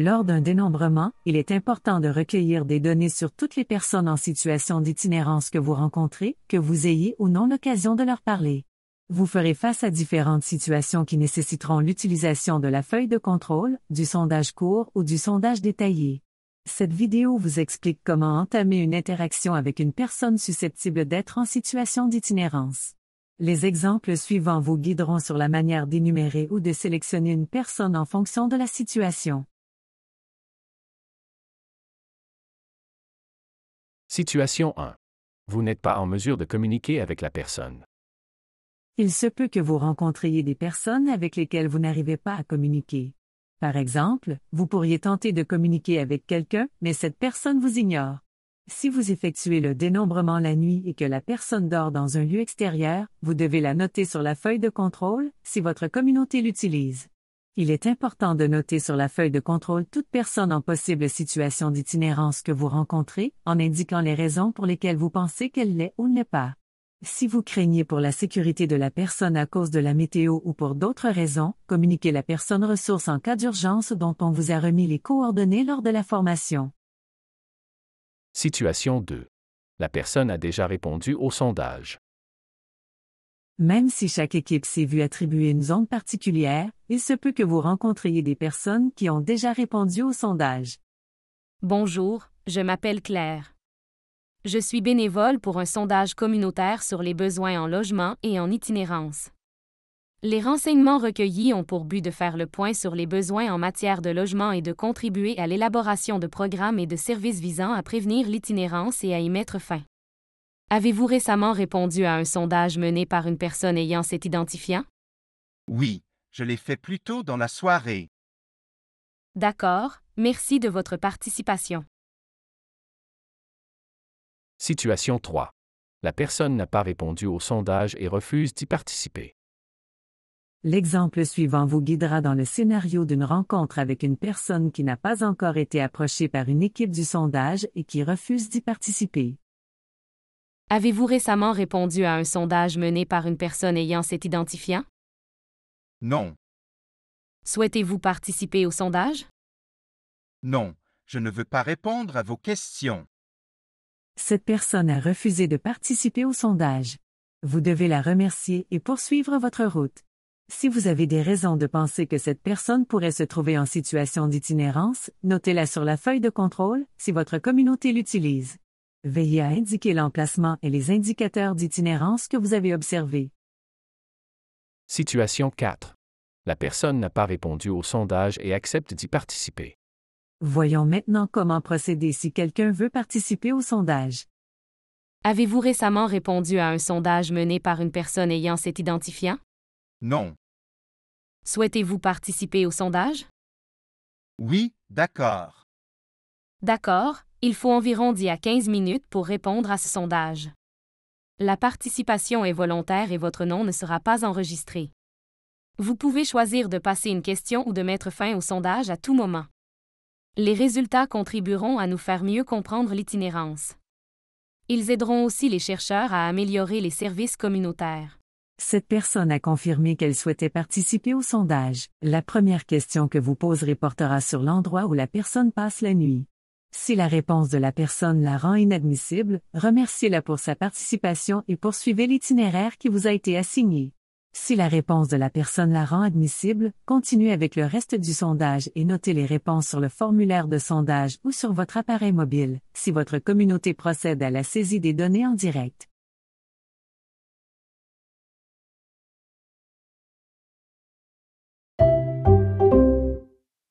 Lors d'un dénombrement, il est important de recueillir des données sur toutes les personnes en situation d'itinérance que vous rencontrez, que vous ayez ou non l'occasion de leur parler. Vous ferez face à différentes situations qui nécessiteront l'utilisation de la feuille de contrôle, du sondage court ou du sondage détaillé. Cette vidéo vous explique comment entamer une interaction avec une personne susceptible d'être en situation d'itinérance. Les exemples suivants vous guideront sur la manière d'énumérer ou de sélectionner une personne en fonction de la situation. Situation 1. Vous n'êtes pas en mesure de communiquer avec la personne. Il se peut que vous rencontriez des personnes avec lesquelles vous n'arrivez pas à communiquer. Par exemple, vous pourriez tenter de communiquer avec quelqu'un, mais cette personne vous ignore. Si vous effectuez le dénombrement la nuit et que la personne dort dans un lieu extérieur, vous devez la noter sur la feuille de contrôle, si votre communauté l'utilise. Il est important de noter sur la feuille de contrôle toute personne en possible situation d'itinérance que vous rencontrez, en indiquant les raisons pour lesquelles vous pensez qu'elle l'est ou n'est pas. Si vous craignez pour la sécurité de la personne à cause de la météo ou pour d'autres raisons, communiquez la personne ressource en cas d'urgence dont on vous a remis les coordonnées lors de la formation. Situation 2. La personne a déjà répondu au sondage. Même si chaque équipe s'est vue attribuer une zone particulière, il se peut que vous rencontriez des personnes qui ont déjà répondu au sondage. Bonjour, je m'appelle Claire. Je suis bénévole pour un sondage communautaire sur les besoins en logement et en itinérance. Les renseignements recueillis ont pour but de faire le point sur les besoins en matière de logement et de contribuer à l'élaboration de programmes et de services visant à prévenir l'itinérance et à y mettre fin. Avez-vous récemment répondu à un sondage mené par une personne ayant cet identifiant? Oui, je l'ai fait plus tôt dans la soirée. D'accord, merci de votre participation. Situation 3. La personne n'a pas répondu au sondage et refuse d'y participer. L'exemple suivant vous guidera dans le scénario d'une rencontre avec une personne qui n'a pas encore été approchée par une équipe du sondage et qui refuse d'y participer. Avez-vous récemment répondu à un sondage mené par une personne ayant cet identifiant? Non, Souhaitez-vous participer au sondage? non, je ne veux pas répondre à vos questions. Cette personne a refusé de participer au sondage. Vous devez la remercier et poursuivre votre route. Si vous avez des raisons de penser que cette personne pourrait se trouver en situation d'itinérance, notez-la sur la feuille de contrôle, si votre communauté l'utilise. Veillez à indiquer l'emplacement et les indicateurs d'itinérance que vous avez observés. Situation 4. La personne n'a pas répondu au sondage et accepte d'y participer. Voyons maintenant comment procéder si quelqu'un veut participer au sondage. Avez-vous récemment répondu à un sondage mené par une personne ayant cet identifiant? Non, Souhaitez-vous participer au sondage? oui, d'accord. D'accord, il faut environ 10 à 15 minutes pour répondre à ce sondage. La participation est volontaire et votre nom ne sera pas enregistré. Vous pouvez choisir de passer une question ou de mettre fin au sondage à tout moment. Les résultats contribueront à nous faire mieux comprendre l'itinérance. Ils aideront aussi les chercheurs à améliorer les services communautaires. Cette personne a confirmé qu'elle souhaitait participer au sondage. La première question que vous poserez portera sur l'endroit où la personne passe la nuit. Si la réponse de la personne la rend inadmissible, remerciez-la pour sa participation et poursuivez l'itinéraire qui vous a été assigné. Si la réponse de la personne la rend admissible, continuez avec le reste du sondage et notez les réponses sur le formulaire de sondage ou sur votre appareil mobile, si votre communauté procède à la saisie des données en direct.